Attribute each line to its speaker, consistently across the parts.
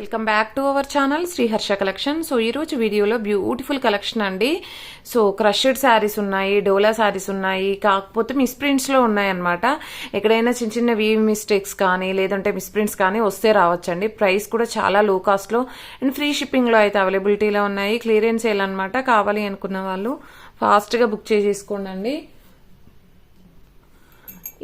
Speaker 1: Welcome back to our channel Shri Harsha collection. So ఈ రోజు వీడియోలో బ్యూటిఫుల్ కలెక్షన్ అండి. సో క్రషెడ్ శారీస్ ఉన్నాయి, డోలా శారీస్ ఉన్నాయి, కాకపోతే మిస్ప్రింట్స్ లో ఉన్నాయి అనమాట. ఎక్కడైనా చిన్న చిన్న వీవ్ మిస్టేక్స్ కానీ లేదంటే మిస్ప్రింట్స్ కానీ వస్తే రావచ్చండి. ప్రైస్ కూడా చాలా లో కాస్ట్ లో అండ్ ఫ్రీ షిప్పింగ్ లో అయితే అవైలబిలిటీలో ఉన్నాయి. క్లియరెన్స్ సేల్ అనమాట. కావాలి అనుకున్న వాళ్ళు ఫాస్ట్ గా బుక్ చేసేసుకోండి.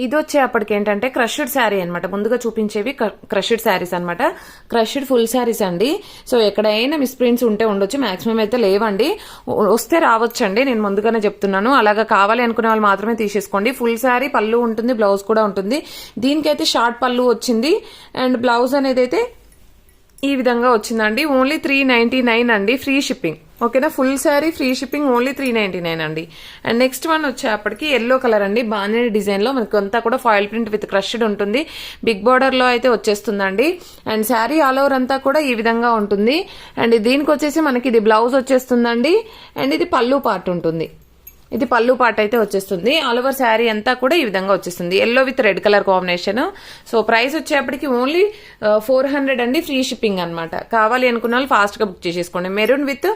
Speaker 1: ఇది వచ్చేప్పటికి ఏంటంటే క్రషెడ్ శారీ అనమాట. ముందుగా చూపించేవి క్రషెడ్ శారీస్ అనమాట. క్రషెడ్ ఫుల్ శారీస్ అండి. సో ఎక్కడైనా మిస్ప్రింట్స్ ఉంటే ఉండొచ్చు, మాక్సిమం అయితే లేవండి. వస్తే రావచ్చండి, నేను ముందుగానే చెప్తున్నాను. అలాగా కావాలి అనుకునే వాళ్ళు మాత్రమే తీసేసుకోండి. ఫుల్ శారీ పళ్ళు ఉంటుంది, బ్లౌజ్ కూడా ఉంటుంది. దీనికైతే షార్ట్ పళ్ళు వచ్చింది అండ్ బ్లౌజ్ అనేది అయితే ఈ విధంగా వచ్చిందండి. ఓన్లీ 399 అండి, ఫ్రీ షిప్పింగ్. ఓకేనా, full sari free shipping only 399 అండి. అండ్ నెక్స్ట్ వన్ వచ్చేప్పటికి ఎల్లో కలర్ అండి. బాందిని డిజైన్ లో మనకు అంతా కూడా ఫాయిల్ ప్రింట్ విత్ క్రష్డ్ ఉంటుంది. బిగ్ బార్డర్ లో అయితే వచ్చేస్తుందండి. అండ్ శారీ ఆల్ ఓవర్ అంతా కూడా ఈ విధంగా ఉంటుంది. అండ్ దీనికి వచ్చేసి మనకి ఇది బ్లౌజ్ వచ్చేస్తుందండి. అండ్ ఇది పళ్ళు పార్ట్ ఉంటుంది. ఇది పళ్ళు పార్ట్ అయితే వచ్చేస్తుంది. ఆల్ ఓవర్ శారీ అంతా కూడా ఈ విధంగా వచ్చేస్తుంది. Yellow with red colour combination. So price వచ్చేప్పటికి ఓన్లీ 400 అండి, ఫ్రీ షిప్పింగ్ అనమాట. కావాలి అనుకున్న వాళ్ళు ఫాస్ట్ గా బుక్ చేసేసుకోండి. Maroon with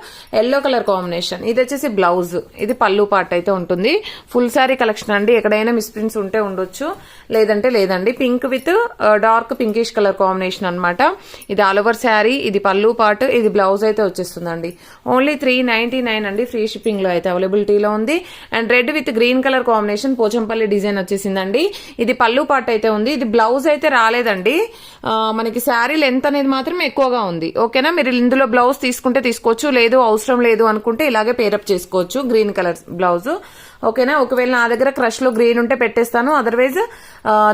Speaker 1: yellow colour combination. ఇది వచ్చేసి బ్లౌజ్, ఇది పళ్ళు పార్ట్ అయితే ఉంటుంది. ఫుల్ శారీ కలెక్షన్ అండి. ఎక్కడైనా మిస్ప్రింట్స్ ఉంటే ఉండొచ్చు, లేదంటే లేదండి. Pink with dark pinkish colour combination అనమాట. ఇది ఆల్ ఓవర్ శారీ, ఇది పళ్ళు పార్ట్, ఇది బ్లౌజ్ అయితే వచ్చేస్తుందండి. ఓన్లీ 399 అండి, ఫ్రీ షిప్పింగ్ లో అయితే అవైలబిలిటీలో ఉంది. And red with green colour combination Pochampally design వచ్చేసిందండి. ఇది పళ్ళు పార్ట్ అయితే ఉంది. ఇది బ్లౌజ్ అయితే రాలేదండి. మనకి శారీ లెంత్ అనేది మాత్రం ఎక్కువగా ఉంది. ఓకేనా, మీరు ఇందులో బ్లౌజ్ తీసుకుంటే తీసుకోవచ్చు, లేదు అవసరం లేదు అనుకుంటే ఇలాగే పేరప్ చేసుకోవచ్చు. Green colour blouse. ఓకేనా, ఒకవేళ నా దగ్గర క్రష్ లో గ్రీన్ ఉంటే పెట్టేస్తాను, అదర్వైజ్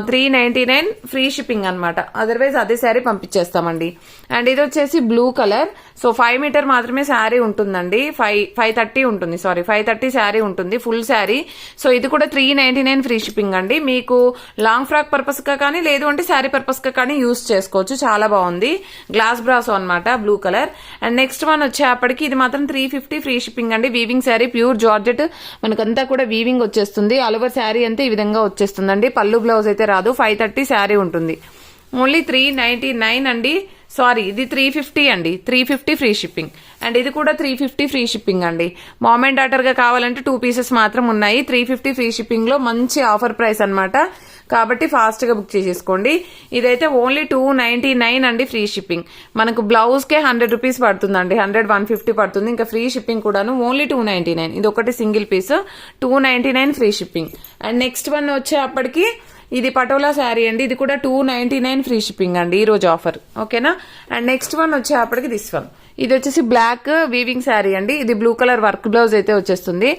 Speaker 1: 399 ఫ్రీ షిప్పింగ్ అనమాట. అదర్వైజ్ అదే శారీ పంపించేస్తామండి. అండ్ ఇది వచ్చేసి బ్లూ కలర్. సో 5 మీటర్ మాత్రమే శారీ ఉంటుందండి. 530 ఉంటుంది, సారీ 530 శారీ ఉంటుంది, ఫుల్ శారీ. సో ఇది కూడా 399 ఫ్రీ షిప్పింగ్ అండి. మీకు లాంగ్ ఫ్రాక్ పర్పస్ గా కానీ లేదు అంటే శారీ పర్పస్ గా కానీ యూజ్ చేసుకోవచ్చు. చాలా బాగుంది. గ్లాస్ బ్రాసో అనమాట, blue colour. And next one వచ్చేప్పటికి ఇది మాత్రం 350 ఫ్రీ షిప్పింగ్ అండి. వీవింగ్ శారీ, ప్యూర్ జార్జెట్, మనకంతా కూడా వీవింగ్ వచ్చేస్తుంది. ఆల్ ఓవర్ శారీ అంతా ఈ విధంగా వచ్చేస్తుందండి. పళ్ళు బ్లౌజ్ అయితే రాదు. 530 శారీ ఉంటుంది. ఓన్లీ 399 అండి. సారీ, ఇది 350 అండి, 350 ఫ్రీ షిప్పింగ్. అండ్ ఇది కూడా 350 ఫ్రీ షిప్పింగ్ అండి. మామ్ అండ్ డాటర్ గా కావాలంటే 2 పీసెస్ మాత్రం ఉన్నాయి. 350 ఫ్రీ షిప్పింగ్ లో మంచి ఆఫర్ ప్రైస్ అనమాట. కాబట్టి ఫాస్ట్ గా బుక్ చేసేసుకోండి. ఇదైతే ఓన్లీ 299 అండి, ఫ్రీ షిప్పింగ్. మనకు బ్లౌజ్ కే 100 రూపీస్ పడుతుందండి. 150 పడుతుంది. ఇంకా ఫ్రీ షిప్పింగ్ కూడాను ఓన్లీ 299. ఇది ఒకటి single piece, 299 free shipping. And next one వచ్చేప్పటికి ఇది పటోలా శారీ అండి. ఇది కూడా 299 ఫ్రీ షిప్పింగ్ అండి, ఈ రోజు ఆఫర్. ఓకేనా. అండ్ నెక్స్ట్ వన్ వచ్చేప్పటికి దిస్ వన్. ఇది వచ్చేసి బ్లాక్ వీవింగ్ శారీ అండి. ఇది బ్లూ కలర్ వర్క్ బ్లౌజ్ అయితే వచ్చేస్తుంది.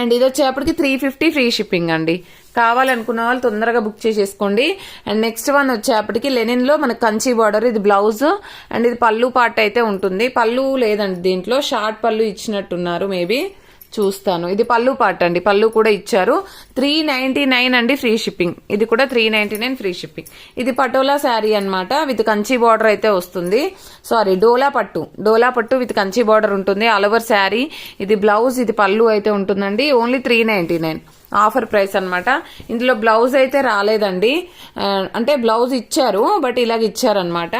Speaker 1: అండ్ ఇది వచ్చేప్పటికి 350 ఫ్రీ షిప్పింగ్ అండి. కావాలనుకున్న వాళ్ళు తొందరగా బుక్ చేసేసుకోండి. అండ్ నెక్స్ట్ వన్ వచ్చేప్పటికి లెనిన్ లో మనకు కంచి బార్డర్, ఇది బ్లౌజ్ అండ్ ఇది పళ్ళు పార్ట్ అయితే ఉంటుంది. పళ్ళు లేదండి, దీంట్లో షార్ట్ పళ్ళు ఇచ్చినట్టున్నారు, మేబీ చూస్తాను. ఇది పళ్ళు పార్ట్ అండి, పళ్ళు కూడా ఇచ్చారు. 399 అండి, ఫ్రీ షిప్పింగ్. ఇది కూడా 399 ఫ్రీ షిప్పింగ్. ఇది పటోలా శారీ అనమాట, విత్ కంచి బార్డర్ అయితే వస్తుంది. సారీ, డోలా పట్టు విత్ కంచి బార్డర్ ఉంటుంది. ఆల్ ఓవర్ శారీ, ఇది బ్లౌజ్, ఇది పళ్ళు అయితే ఉంటుందండి. ఓన్లీ 399 ఆఫర్ ప్రైస్ అనమాట. ఇందులో బ్లౌజ్ అయితే రాలేదండి, అంటే బ్లౌజ్ ఇచ్చారు బట్ ఇలాగ ఇచ్చారనమాట.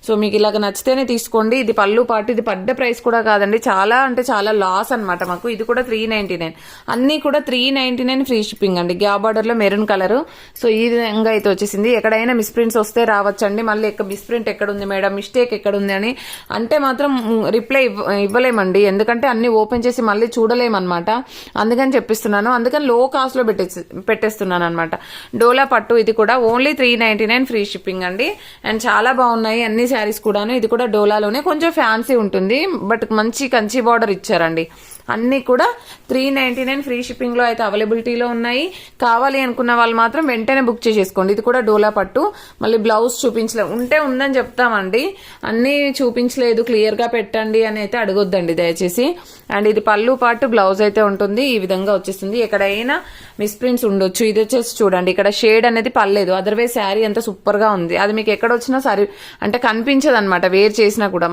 Speaker 1: సో మీకు ఇలాగ నచ్చితేనే తీసుకోండి. ఇది పళ్ళు పాటు, ఇది పడ్డ ప్రైస్ కూడా కాదండి, చాలా అంటే చాలా లాస్ అనమాట మాకు. ఇది కూడా 399, అన్ని కూడా 399 ఫ్రీ షిప్పింగ్ అండి. గ్యాప్ బార్డర్ లో మెరూన్ కలర్. సో ఈ విధంగా అయితే వచ్చేసింది. ఎక్కడైనా మిస్ప్రింట్స్ వస్తే రావచ్చండి. మళ్ళీ మిస్ప్రింట్ ఎక్కడుంది మేడం, మిస్టేక్ ఎక్కడుంది అని అంటే మాత్రం రిప్లై ఇవ్వలేమండి, ఎందుకంటే అన్ని ఓపెన్ చేసి మళ్ళీ చూడలేమన్నమాట. అందుకని చెప్పిస్తున్నాను. అందుకని లో కాస్ట్ లో పెట్టేస్తున్నాను అనమాట. డోలా పట్టు, ఇది కూడా ఓన్లీ 399 ఫ్రీ షిప్పింగ్ అండి. అండ్ చాలా బాగున్నాయి అన్ని శారీస్ కూడాను. ఇది కూడా డోలాలోనే, కొంచెం ఫ్యాన్సీ ఉంటుంది బట్ మంచి కంచి బార్డర్ ఇచ్చారండి. అన్ని కూడా 399 ఫ్రీ షిప్పింగ్ లో అయితే అవైలబిలిటీలో ఉన్నాయి. కావాలి అనుకున్న వాళ్ళు మాత్రం వెంటనే బుక్ చేసేసుకోండి. ఇది కూడా డోలా పట్టు. మళ్ళీ బ్లౌజ్ చూపించలేదు, ఉంటే ఉందని చెప్తామండి, అన్ని చూపించలేదు క్లియర్ గా పెట్టండి అని అయితే అడగొద్దండి దయచేసి. అండ్ ఇది పళ్ళు పాటు, బ్లౌజ్ అయితే ఉంటుంది. ఈ విధంగా వచ్చేస్తుంది. ఎక్కడైనా మిస్ప్రింట్స్ ఉండొచ్చు. ఇది వచ్చేసి చూడండి, ఇక్కడ షేడ్ అనేది పర్లేదు, అదర్వైజ్ శారీ అంతా సూపర్ గా ఉంది. అది మీకు ఎక్కడ వచ్చినా సరే అంటే కనిపించదు అనమాట, వేర్ చేసినా కూడా.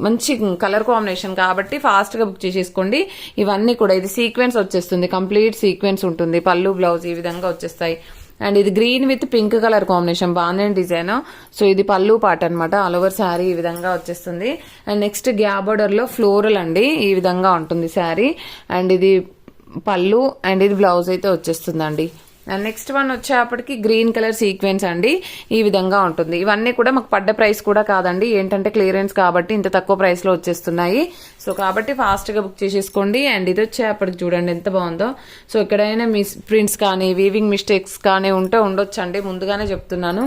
Speaker 1: మంచి కలర్ కాంబినేషన్ కాబట్టి ఫాస్ట్ గా బుక్ చేసేసుకోండి. ఇవన్నీ కూడా ఇది సీక్వెన్స్ వచ్చేస్తుంది, కంప్లీట్ సీక్వెన్స్ ఉంటుంది. పళ్ళు బ్లౌజ్ ఈ విధంగా వచ్చేస్తాయి. అండ్ ఇది green with pink colour combination, బాగానే డిజైన్. సో ఇది పళ్ళు పాట అనమాట, ఆల్ ఓవర్ శారీ ఈ విధంగా వచ్చేస్తుంది. అండ్ నెక్స్ట్ గ్యాప్ బోర్డర్ లో ఫ్లోరల్ అండి, ఈ విధంగా ఉంటుంది శారీ. అండ్ ఇది పళ్ళు అండ్ ఇది బ్లౌజ్ అయితే వచ్చేస్తుందండి. అండ్ నెక్స్ట్ వన్ వచ్చేప్పటికి గ్రీన్ కలర్ సీక్వెన్స్ అండి, ఈ విధంగా ఉంటుంది. ఇవన్నీ కూడా మాకు పడ్డ ప్రైస్ కూడా కాదండి, ఏంటంటే క్లియరెన్స్ కాబట్టి ఇంత తక్కువ ప్రైస్ లో వచ్చేస్తున్నాయి. సో కాబట్టి ఫాస్ట్ గా బుక్ చేసేసుకోండి. అండ్ ఇది వచ్చేప్పటికి చూడండి ఎంత బాగుందో. సో ఎక్కడైనా మిస్ ప్రింట్స్ కానీ వీవింగ్ మిస్టేక్స్ కానీ ఉంటే ఉండొచ్చండి, ముందుగానే చెప్తున్నాను.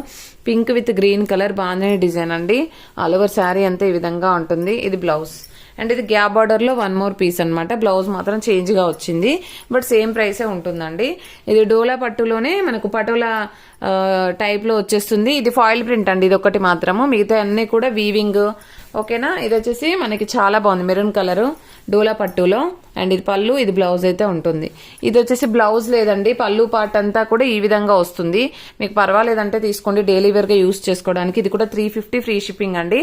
Speaker 1: పింక్ విత్ గ్రీన్ కలర్ బాగానే డిజైన్ అండి, ఆల్ ఓవర్ శారీ అంతా ఈ విధంగా ఉంటుంది. ఇది బ్లౌజ్. అండ్ ఇది గ్యాప్ బార్డర్ లో 1 మోర్ పీస్ అనమాట, బ్లౌజ్ మాత్రం చేంజ్ గా వచ్చింది, బట్ సేమ్ ప్రైసే ఉంటుందండి. ఇది డోలా పట్టులోనే మనకు పటోలా టైప్ లో వచ్చేస్తుంది. ఇది ఫాయిల్ ప్రింట్ అండి, ఇది ఒకటి మాత్రము, మిగతా అన్ని కూడా వీవింగ్. ఓకేనా, ఇది వచ్చేసి మనకి చాలా బాగుంది, మెరూన్ కలర్ డోలా పట్టులో. అండ్ ఇది పళ్ళు, ఇది బ్లౌజ్ అయితే ఉంటుంది. ఇది వచ్చేసి బ్లౌజ్ లేదండి, పళ్ళు పార్ట్ అంతా కూడా ఈ విధంగా వస్తుంది. మీకు పర్వాలేదంటే తీసుకోండి, డైలీ వేర్ గా యూస్ చేసుకోవడానికి. ఇది కూడా 350 ఫ్రీ షిప్పింగ్ అండి.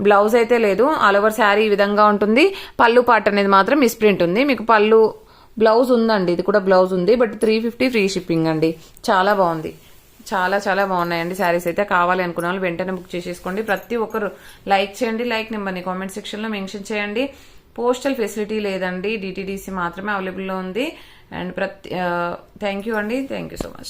Speaker 1: బ్లౌజ్ అయితే లేదు, ఆల్ ఓవర్ శారీ ఈ విధంగా ఉంటుంది. పళ్ళు పార్ట్ అనేది మాత్రం మిస్ప్రింట్ ఉంది. మీకు పళ్ళు బ్లౌజ్ ఉందండి, ఇది కూడా బ్లౌజ్ ఉంది, బట్ 350 ఫ్రీ షిప్పింగ్ అండి. చాలా బాగుంది, చాలా చాలా బాగున్నాయండి శారీస్ అయితే. కావాలి అనుకున్న వాళ్ళు వెంటనే బుక్ చేసేసుకోండి. ప్రతి ఒక్కరు లైక్ చేయండి, లైక్ నెంబర్ని కామెంట్ సెక్షన్ లో మెన్షన్ చేయండి. పోస్టల్ ఫెసిలిటీ లేదండి, డిటిడిసి మాత్రమే అవైలబుల్లో ఉంది. అండ్ థ్యాంక్ యూ అండి, థ్యాంక్ యూ సో మచ్.